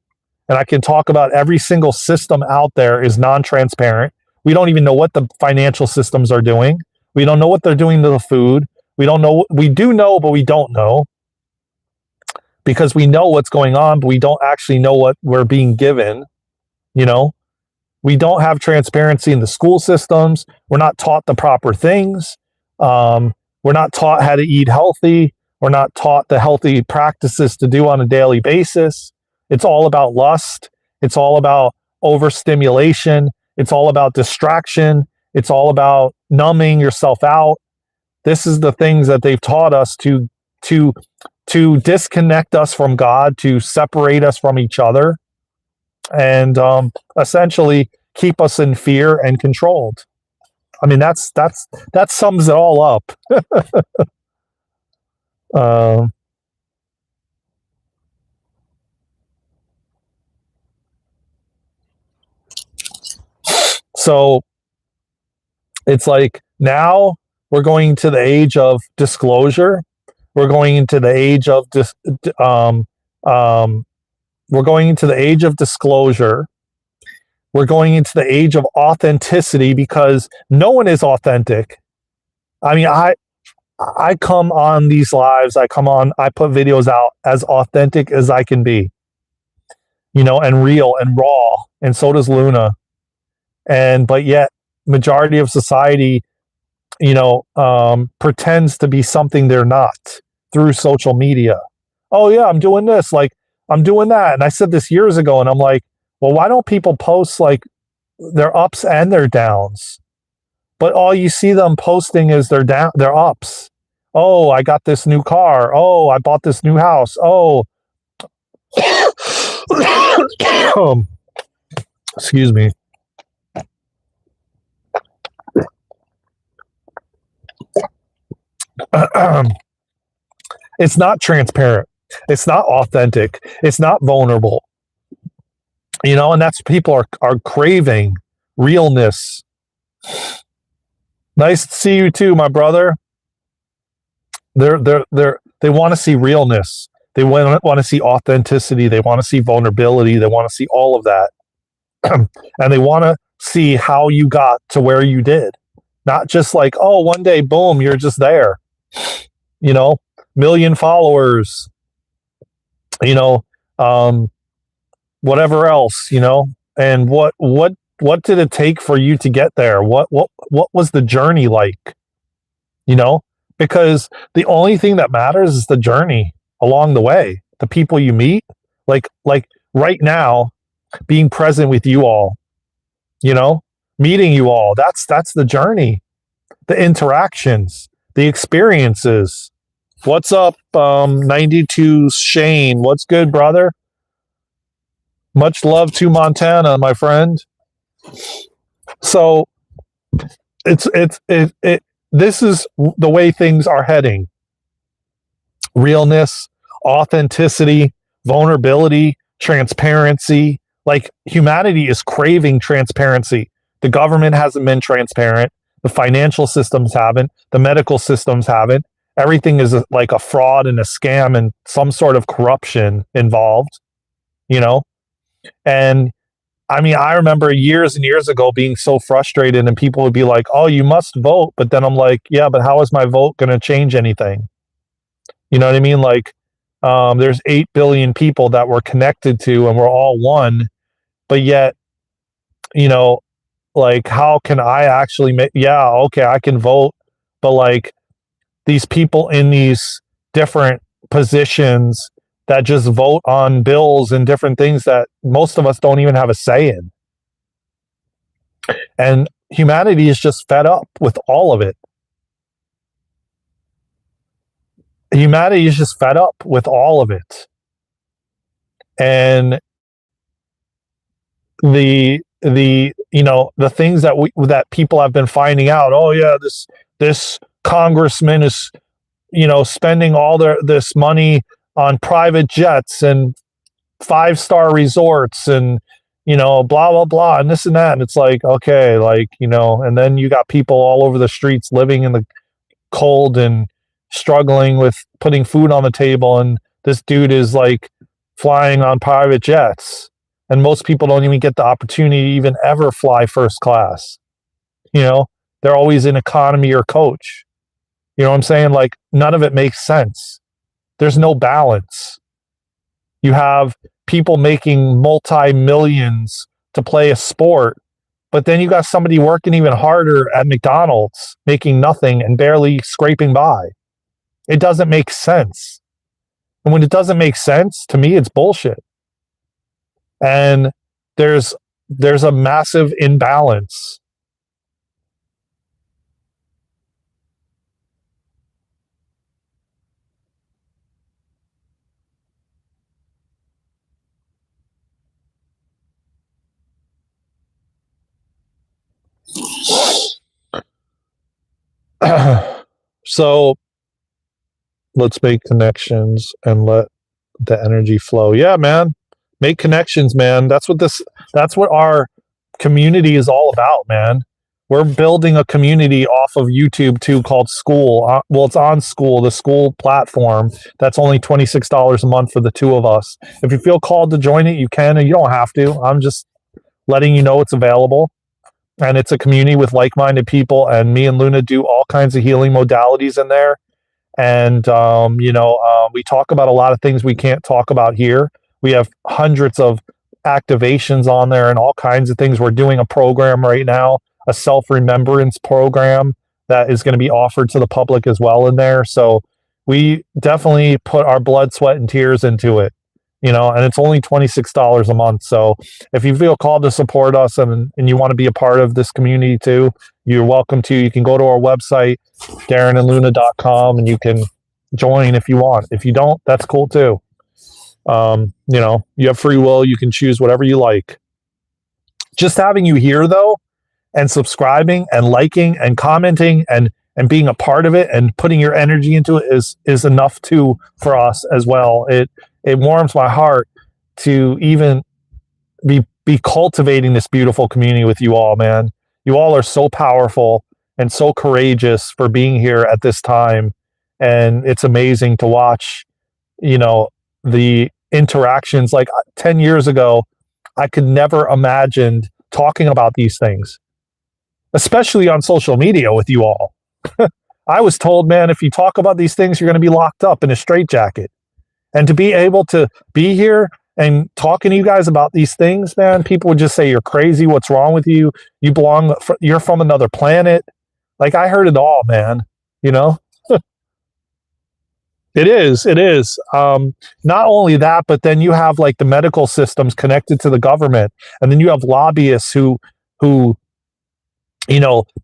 [SPEAKER 1] And I can talk about every single system out there is non-transparent. We don't even know what the financial systems are doing. We don't know what they're doing to the food. We don't know. We do know, but we don't know. Because we know what's going on, but we don't actually know what we're being given. We don't have transparency in the school systems. We're not taught the proper things. We're not taught how to eat healthy. We're not taught the healthy practices to do on a daily basis. It's all about lust. It's all about overstimulation. It's all about distraction. It's all about numbing yourself out. This is the things that they've taught us to disconnect us from God, to separate us from each other, and essentially keep us in fear and controlled. I mean, that sums it all up. uh, so it's like now we're going to the age of disclosure. We're going into the age of we're going into the age of disclosure. We're going into the age of authenticity, because no one is authentic. I mean, I come on these lives, I put videos out as authentic as I can be, and real and raw, and so does Luna. But yet majority of society, pretends to be something they're not through social media. Oh yeah, I'm doing this, like I'm doing that. And I said this years ago, and I'm like, well, why don't people post like their ups and their downs? But all you see them posting is their ups. Oh, I got this new car. Oh, I bought this new house. Oh, excuse me. It's not transparent. It's not authentic. It's not vulnerable. And that's people are craving realness. Nice to see you too, my brother. They want to see realness. They want to see authenticity. They want to see vulnerability. They want to see all of that. And they want to see how you got to where you did. Not just like, oh, one day, boom, you're just there. 1,000,000 followers, whatever else, and what did it take for you to get there? What was the journey like? Because the only thing that matters is the journey along the way, the people you meet, like right now, being present with you all, meeting you all. That's the journey, the interactions, the experiences. What's up, 92 Shane? What's good, brother? Much love to Montana, my friend. So this is the way things are heading. Realness, authenticity, vulnerability, transparency. Like, humanity is craving transparency. The government hasn't been transparent. The financial systems haven't. The medical systems haven't. Everything is like a fraud and a scam and some sort of corruption involved, And I mean, I remember years and years ago being so frustrated, and people would be like, oh, you must vote. But then I'm like, yeah, but how is my vote going to change anything? You know what I mean? Like, there's 8 billion people that we're connected to, and we're all one. But yet, like, how can I actually okay, I can vote. But like, these people in these different positions that just vote on bills and different things that most of us don't even have a say in. And humanity is just fed up with all of it. Humanity is just fed up with all of it. And the things that people have been finding out, oh yeah, this congressman is spending all this money on private jets and 5-star resorts and blah blah blah and this and that, and it's like, okay, like, and then you got people all over the streets living in the cold and struggling with putting food on the table, and this dude is like flying on private jets, and most people don't even get the opportunity to even ever fly first class. They're always in economy or coach. You know what I'm saying? Like, none of it makes sense. There's no balance. You have people making multi-millions to play a sport, but then you got somebody working even harder at McDonald's, making nothing and barely scraping by. It doesn't make sense. And when it doesn't make sense, to me, it's bullshit. And there's a massive imbalance. So let's make connections and let the energy flow. Yeah, man. Make connections, man. That's what our community is all about, man. We're building a community off of YouTube too called School. Well, it's on School, the School platform. That's only $26 a month for the two of us. If you feel called to join it, you can, and you don't have to. I'm just letting you know it's available. And it's a community with like-minded people, and me and Luna do all kinds of healing modalities in there. And we talk about a lot of things we can't talk about here. We have hundreds of activations on there and all kinds of things. We're doing a program right now, a self-remembrance program that is going to be offered to the public as well in there. So we definitely put our blood, sweat, and tears into it, and it's only $26 a month. So if you feel called to support us and you want to be a part of this community too, you're welcome to. You can go to our website, DarenandLuna.com, and you can join if you want. If you don't, that's cool too. You have free will. You can choose whatever you like. Just having you here though, and subscribing and liking and commenting and being a part of it and putting your energy into it is enough too for us as well. It warms my heart to even be cultivating this beautiful community with you all, man. You all are so powerful and so courageous for being here at this time. And it's amazing to watch, the interactions. Like 10 years ago, I could never imagined talking about these things, especially on social media with you all. I was told, man, if you talk about these things, you're going to be locked up in a straitjacket. And to be able to be here and talking to you guys about these things, man, people would just say, you're crazy. What's wrong with you? You're from another planet. Like, I heard it all, man. It is. Not only that, but then you have like the medical systems connected to the government. And then you have lobbyists who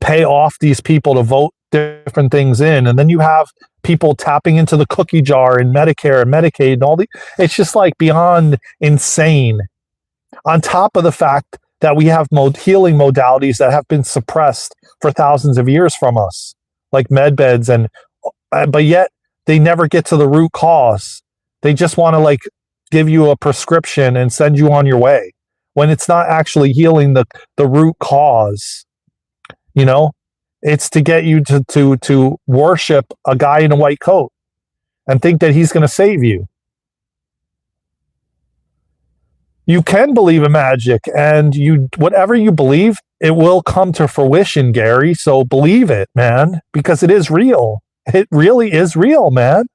[SPEAKER 1] pay off these people to vote different things in. And then you have people tapping into the cookie jar in Medicare and Medicaid and all it's just like beyond insane. On top of the fact that we have healing modalities that have been suppressed for thousands of years from us, like med beds, but yet they never get to the root cause. They just want to like give you a prescription and send you on your way when it's not actually healing the root cause. It's to get you to worship a guy in a white coat and think that he's going to save you. You can believe in magic, and whatever you believe, it will come to fruition, Gary. So believe it, man, because it is real. It really is real, man.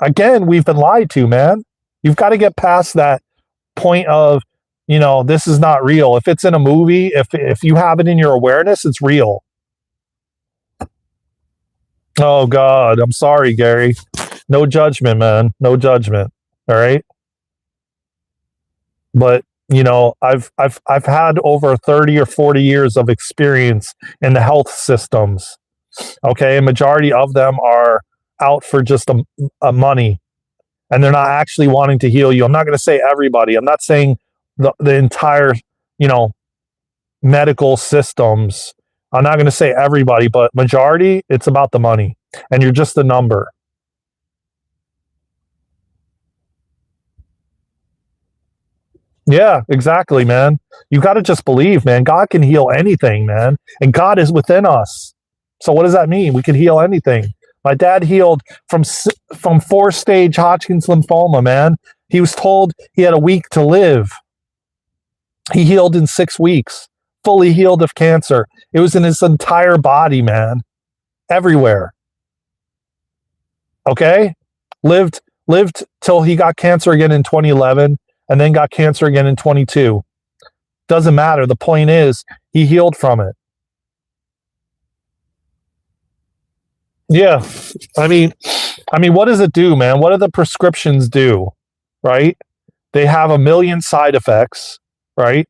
[SPEAKER 1] Again, we've been lied to, man. You've got to get past that point of, this is not real. If it's in a movie, if you have it in your awareness, it's real. Oh God, I'm sorry, Gary. No judgment, man. No judgment. All right. But I've had over 30 or 40 years of experience in the health systems. Okay, a majority of them are out for just a money, and they're not actually wanting to heal you. I'm not going to say everybody. I'm not saying the entire, medical systems. I'm not going to say everybody, but majority, it's about the money, and you're just a number. Yeah, exactly, man. You got to just believe, man. God can heal anything, man, and God is within us. So what does that mean? We can heal anything. My dad healed from 4-stage Hodgkin's lymphoma, man. He was told he had a week to live. He healed in 6 weeks, fully healed of cancer. It was in his entire body, man, everywhere. Okay? Lived till he got cancer again in 2011 and then got cancer again in 22. Doesn't matter. The point is, he healed from it. Yeah. I mean, what does it do, man? What do the prescriptions do? Right? They have a million side effects, right?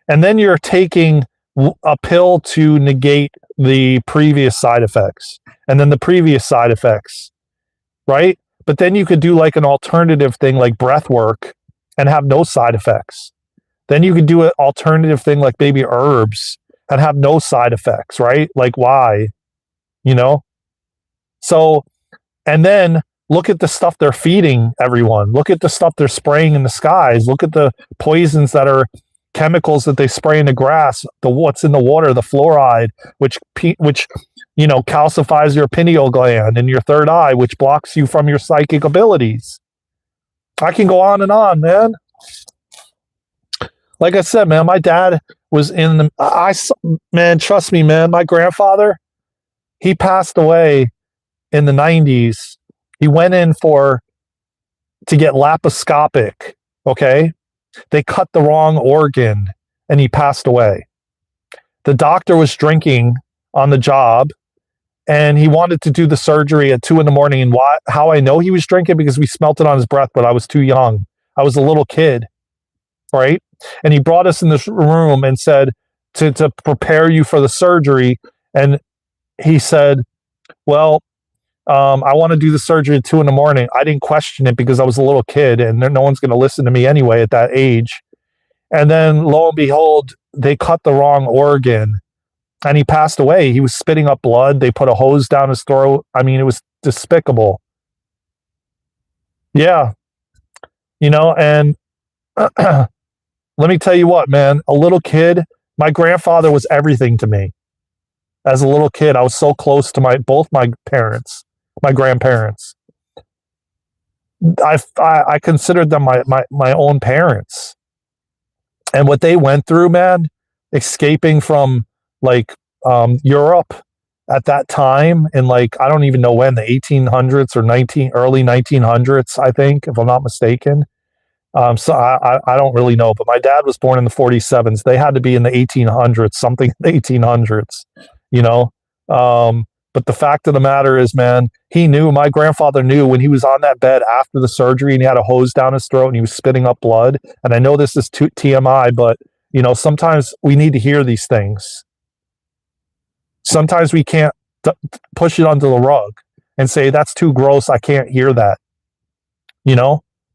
[SPEAKER 1] And then you're taking a pill to negate the previous side effects and then the previous side effects, right? But then you could do like an alternative thing like breath work and have no side effects. Then you could do an alternative thing like maybe herbs and have no side effects, right? Like, why? You know? So, and then look at the stuff they're feeding everyone. Look at the stuff they're spraying in the skies. Look at the poisons that are chemicals that they spray in the grass, the what's in the water, the fluoride, which calcifies your pineal gland and your third eye, which blocks you from your psychic abilities. I can go on, man. Like I said, man, my dad was in the man, trust me, man, my grandfather, he passed away in the 90s. He went in to get laparoscopic, okay? They cut the wrong organ and he passed away. The doctor was drinking on the job and he wanted to do the surgery at 2 a.m. And how I know he was drinking, because we smelt it on his breath, but I was too young. I was a little kid, right? And he brought us in this room and said to prepare you for the surgery. And he said, well, I want to do the surgery at 2 a.m. I didn't question it because I was a little kid and no one's going to listen to me anyway at that age. And then lo and behold, they cut the wrong organ and he passed away. He was spitting up blood. They put a hose down his throat. I mean, it was despicable. Yeah. And let me tell you what, man, a little kid, my grandfather was everything to me. As a little kid, I was so close to both my parents, my grandparents. I considered them my own parents. And what they went through, man, escaping from Europe at that time in I don't even know when, the 1800s or early 1900s, I think, if I'm not mistaken. So I don't really know, but my dad was born in the 47s. They had to be in the 1800s, something in the 1800s, but the fact of the matter is, man, my grandfather knew when he was on that bed after the surgery and he had a hose down his throat and he was spitting up blood. And I know this is TMI, but sometimes we need to hear these things. Sometimes we can't push it under the rug and say, that's too gross, I can't hear that.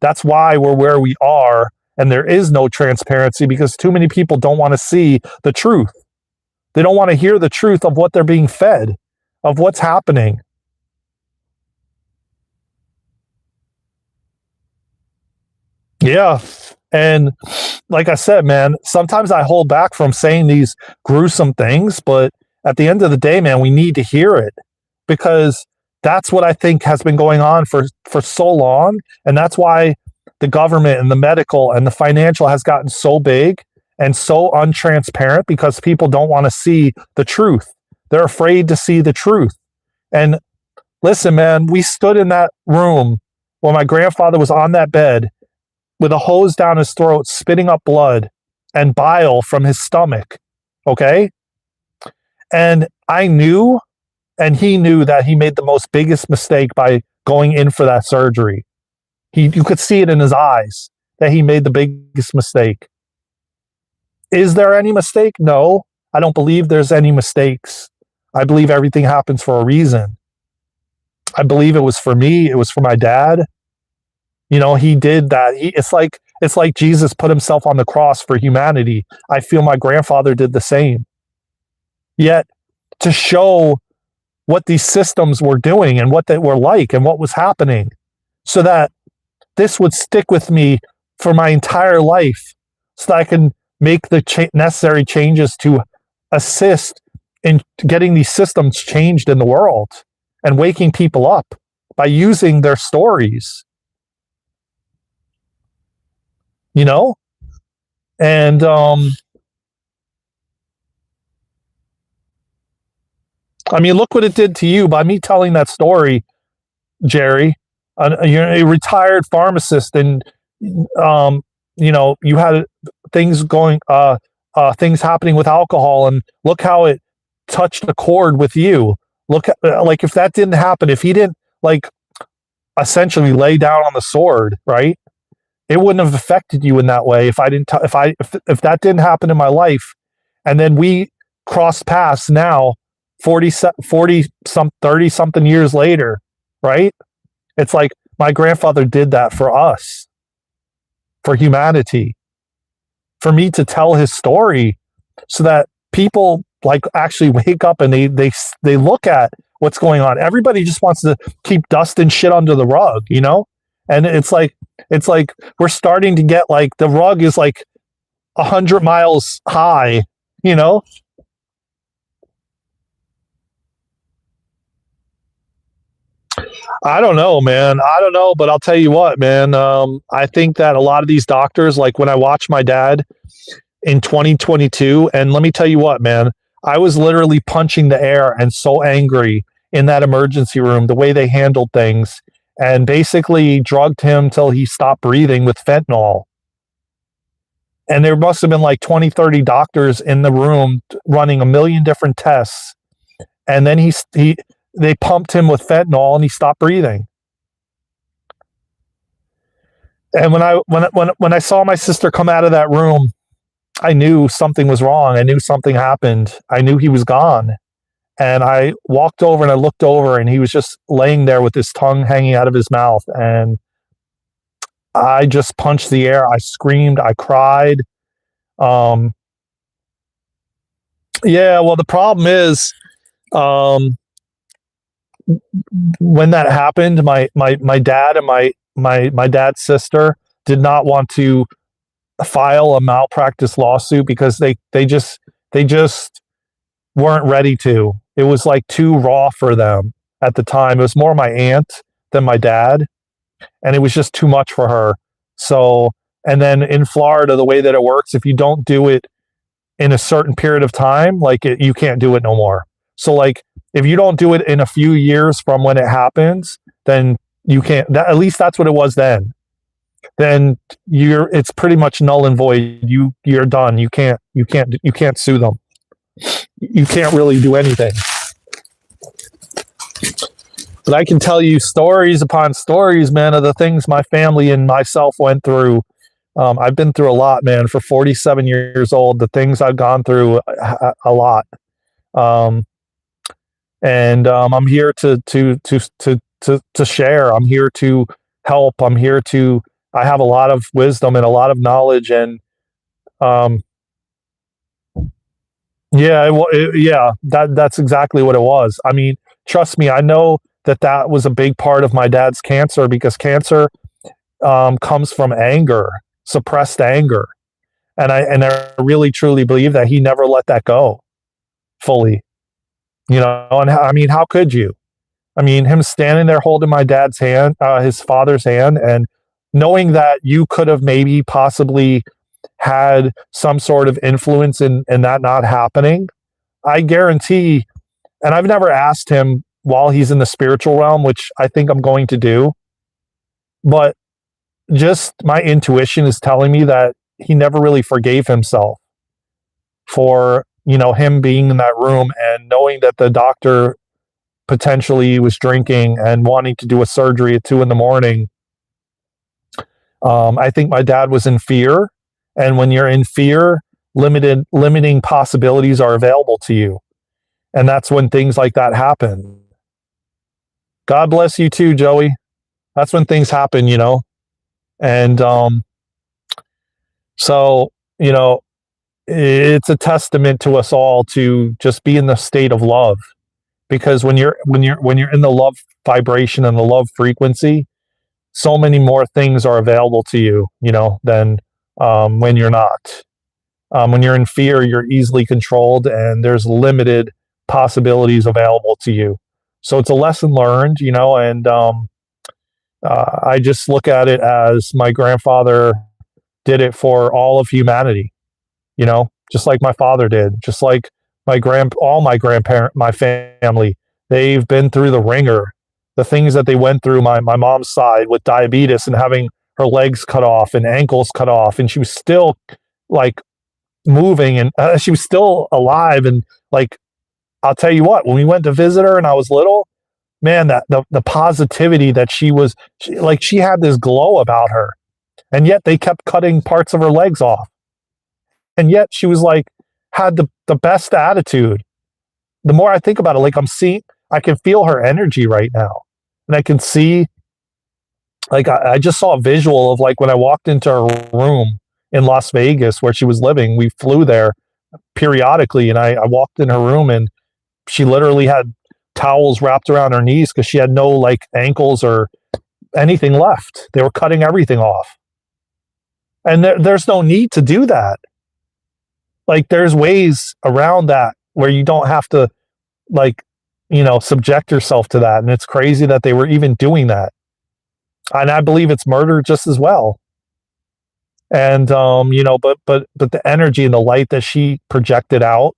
[SPEAKER 1] That's why we're where we are, and there is no transparency because too many people don't want to see the truth. They don't want to hear the truth of what they're being fed, of what's happening. Yeah. And like I said, man, sometimes I hold back from saying these gruesome things, but at the end of the day, man, we need to hear it because that's what I think has been going on for so long. And that's why the government and the medical and the financial has gotten so big and so untransparent, because people don't want to see the truth. They're afraid to see the truth. And listen, man, we stood in that room when my grandfather was on that bed with a hose down his throat, spitting up blood and bile from his stomach. Okay? And I knew, and he knew that he made the biggest mistake by going in for that surgery. You could see it in his eyes that he made the biggest mistake. Is there any mistake? No, I don't believe there's any mistakes. I believe everything happens for a reason. I believe it was for me. It was for my dad. He did that. It's like Jesus put himself on the cross for humanity. I feel my grandfather did the same. Yet to show what these systems were doing and what they were like and what was happening, so that this would stick with me for my entire life, so that I can make the necessary changes to assist in getting these systems changed in the world and waking people up by using their stories. And I mean, look what it did to you by me telling that story, Jerry. You're a retired pharmacist, and you had things things happening with alcohol, and look how it touched a chord with you. Look, if that didn't happen, if he didn't essentially lay down on the sword, right? It wouldn't have affected you in that way if if that didn't happen in my life, and then we crossed paths now 30 something years later, right? It's like my grandfather did that for us, for humanity, for me to tell his story so that people like actually wake up and they look at what's going on. Everybody just wants to keep dusting shit under the rug, you know? And it's like we're starting to get like the rug is like 100 miles high, you know? I don't know, man. I don't know, but I'll tell you what, man. I think that a lot of these doctors, like when I watch my dad in 2022, and let me tell you what, man, I was literally punching the air and so angry in that emergency room, the way they handled things, and basically drugged him till he stopped breathing with fentanyl. And there must have been like 20, 30 doctors in the room running a million different tests. And then they pumped him with fentanyl and he stopped breathing. And when I saw my sister come out of that room, I knew something was wrong. I knew something happened. I knew he was gone. And I walked over and I looked over and he was just laying there with his tongue hanging out of his mouth. And I just punched the air. I screamed. I cried. Yeah, well, the problem is, when that happened, my dad and my dad's sister did not want to file a malpractice lawsuit because they just weren't ready to. It was like too raw for them at the time. It was more my aunt than my dad, and it was just too much for her. So, and then in Florida, the way that it works, if you don't do it in a certain period of time, like you can't do it no more. So, like if you don't do it in a few years from when it happens, then you can't. At least that's what it was then. Then it's pretty much null and void. You're done. You can't sue them. You can't really do anything. But I can tell you stories upon stories, man, of the things my family and myself went through. I've been through a lot, man. For 47 years old, the things I've gone through, a lot. And I'm here to share. I'm here to help. I'm here to. I have a lot of wisdom and a lot of knowledge, and yeah, that's exactly what it was. I mean, trust me, I know that was a big part of my dad's cancer, because cancer comes from anger, suppressed anger, and I really truly believe that he never let that go fully. You know, and I mean, how could you? I mean, him standing there holding my dad's hand, his father's hand, and knowing that you could have maybe possibly had some sort of influence in that not happening. I guarantee, and I've never asked him while he's in the spiritual realm, which I think I'm going to do, but just my intuition is telling me that he never really forgave himself for, you know, him being in that room and knowing that the doctor potentially was drinking and wanting to do a surgery at 2 a.m. I think my dad was in fear, and when you're in fear, limiting possibilities are available to you, and that's when things like that happen. God bless you too, Joey. That's when things happen, you know, and so you know, it's a testament to us all to just be in the state of love, because when you're in the love vibration and the love frequency, so many more things are available to you, you know, than when you're not. When you're in fear, you're easily controlled, and there's limited possibilities available to you. So it's a lesson learned, you know, and I just look at it as my grandfather did it for all of humanity, you know, just like my father did, just like all my grandparent, my family, they've been through the ringer. The things that they went through, my mom's side with diabetes and having her legs cut off and ankles cut off, and she was still like moving, and she was still alive. And like, I'll tell you what, when we went to visit her and I was little, man, that the positivity that she had this glow about her, and yet they kept cutting parts of her legs off, and yet she was like, had the best attitude. The more I think about it, like I can feel her energy right now, and I can see, like, I just saw a visual of like when I walked into her room in Las Vegas where she was living. We flew there periodically, and I walked in her room, and she literally had towels wrapped around her knees because she had no like ankles or anything left. They were cutting everything off. And there's no need to do that. Like, there's ways around that where you don't have to, like, subject yourself to that. And it's crazy that they were even doing that. And I believe it's murder just as well. And but the energy and the light that she projected out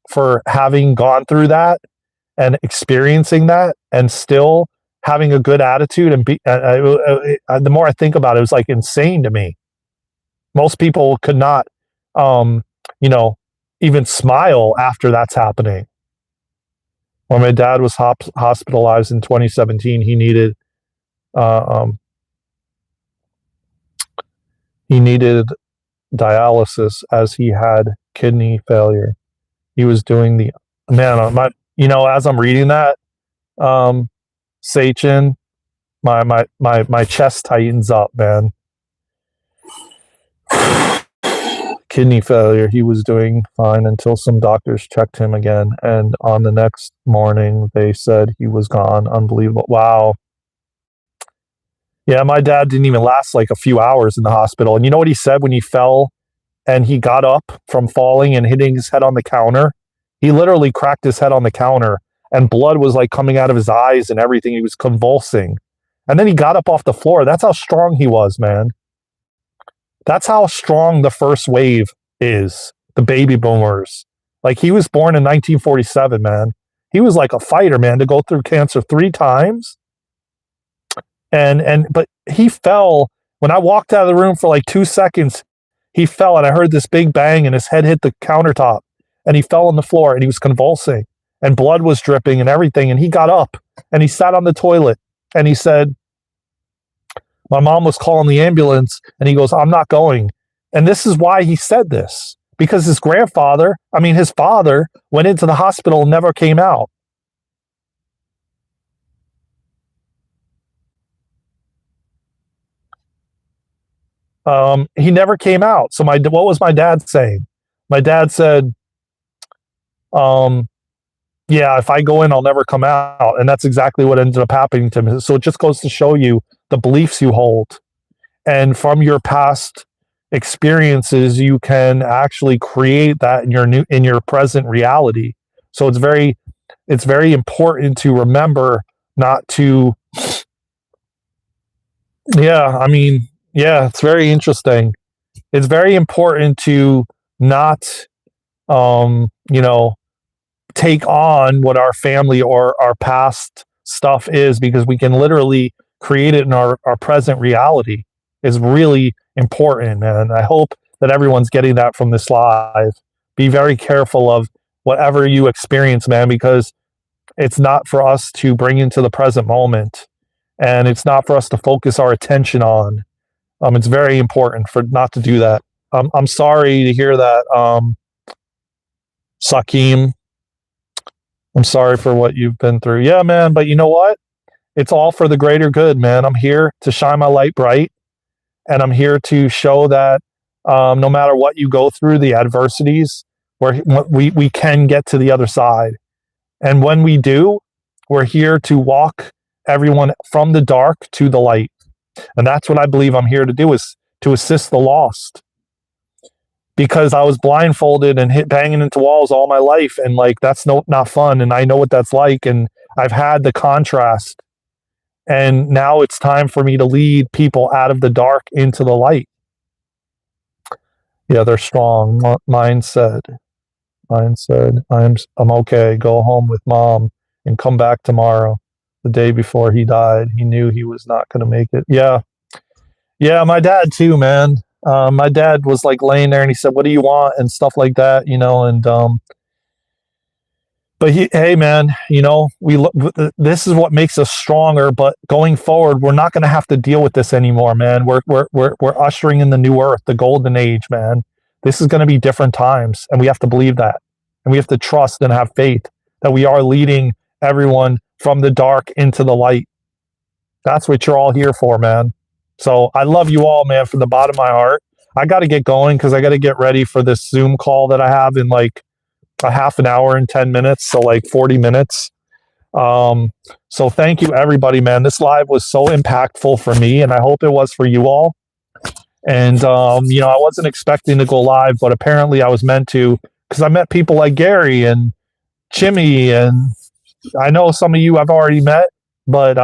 [SPEAKER 1] for having gone through that and experiencing that and still having a good attitude and the more I think about it, it was like insane to me. Most people could not, even smile after that's happening. When my dad was hospitalized in 2017, he needed dialysis as he had kidney failure. He was doing the as I'm reading that, Sachin, my chest tightens up, man. Kidney failure. He was doing fine until some doctors checked him again, and on the next morning they said he was gone. Unbelievable. Wow. Yeah, my dad didn't even last like a few hours in the hospital. And you know what he said when he fell and he got up from falling and hitting his head on the counter? He literally cracked his head on the counter and blood was like coming out of his eyes and everything. He was convulsing. And then he got up off the floor. That's how strong he was, man. That's how strong the first wave is, the baby boomers. Like, he was born in 1947, man. He was like a fighter, man, to go through cancer 3 times. But he fell. When I walked out of the room for like 2 seconds, he fell and I heard this big bang and his head hit the countertop and he fell on the floor and he was convulsing and blood was dripping and everything. And he got up and he sat on the toilet and he said, my mom was calling the ambulance, and he goes, I'm not going. And this is why he said this, because his father went into the hospital and never came out. He never came out. So what was my dad saying? My dad said, yeah, if I go in, I'll never come out. And that's exactly what ended up happening to him. So it just goes to show you the beliefs you hold. And from your past experiences, you can actually create that in your present reality. So it's very important to remember not to. It's very interesting. It's very important to not, take on what our family or our past stuff is, because we can literally create it in our present reality. Is really important, and I hope that everyone's getting that from this live. Be very careful of whatever you experience, man, because it's not for us to bring into the present moment, and it's not for us to focus our attention on. It's very important for not to do that. I'm sorry to hear that, Sakim. I'm sorry for what you've been through. Yeah, man, but you know what? It's all for the greater good, man. I'm here to shine my light bright, and I'm here to show that no matter what you go through, the adversities, we can get to the other side. And when we do, we're here to walk everyone from the dark to the light. And that's what I believe I'm here to do, is to assist the lost. Because I was blindfolded and banging into walls all my life, and like, that's not fun, and I know what that's like, and I've had the contrast, and now it's time for me to lead people out of the dark into the light. Yeah, they're strong. Mine said, I'm okay. Go home with mom and come back tomorrow. The day before he died, he knew he was not going to make it. Yeah, my dad too, man. My dad was like laying there and he said, what do you want? And stuff like that, and, but hey man, this is what makes us stronger, but going forward, we're not going to have to deal with this anymore, man. We're ushering in the new earth, the golden age, man. This is going to be different times, and we have to believe that. And we have to trust and have faith that we are leading everyone from the dark into the light. That's what you're all here for, man. So I love you all, man, from the bottom of my heart. I got to get going because I got to get ready for this Zoom call that I have in like a half an hour and 10 minutes. So like 40 minutes. So thank you everybody, man. This live was so impactful for me and I hope it was for you all. And, you know, I wasn't expecting to go live, but apparently I was meant to, because I met people like Gary and Jimmy, and I know some of you I've already met, but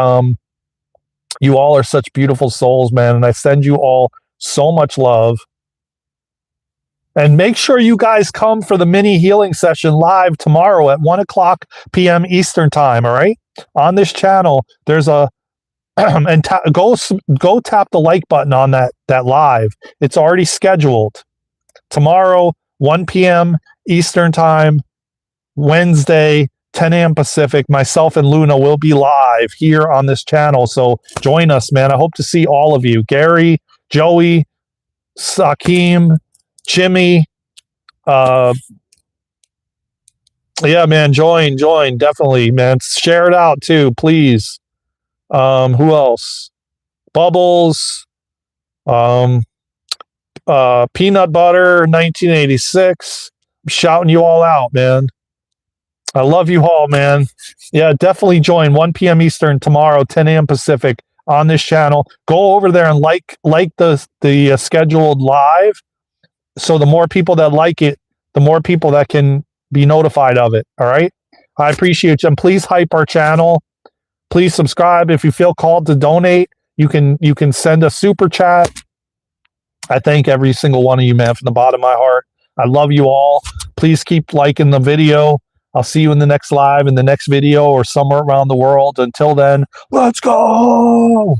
[SPEAKER 1] you all are such beautiful souls, man. And I send you all so much love. And make sure you guys come for the mini healing session live tomorrow at 1:00 p.m. Eastern time. All right. On this channel, there's a, and go tap the like button on that live. It's already scheduled. Tomorrow, 1 p.m. Eastern time, Wednesday, 10 a.m. Pacific, myself and Luna will be live here on this channel. So join us, man. I hope to see all of you. Gary, Joey, Sakim, Jimmy. Yeah, man, join. Definitely, man. Share it out too, please. Who else? Bubbles. Peanut Butter 1986. I'm shouting you all out, man. I love you all, man. Yeah, definitely join 1 p.m. Eastern tomorrow, 10 a.m. Pacific on this channel. Go over there and like the scheduled live. So the more people that like it, the more people that can be notified of it. All right. I appreciate you. And please hype our channel. Please subscribe. If you feel called to donate, you can send a super chat. I thank every single one of you, man, from the bottom of my heart. I love you all. Please keep liking the video. I'll see you in the next live, in the next video, or somewhere around the world. Until then, let's go.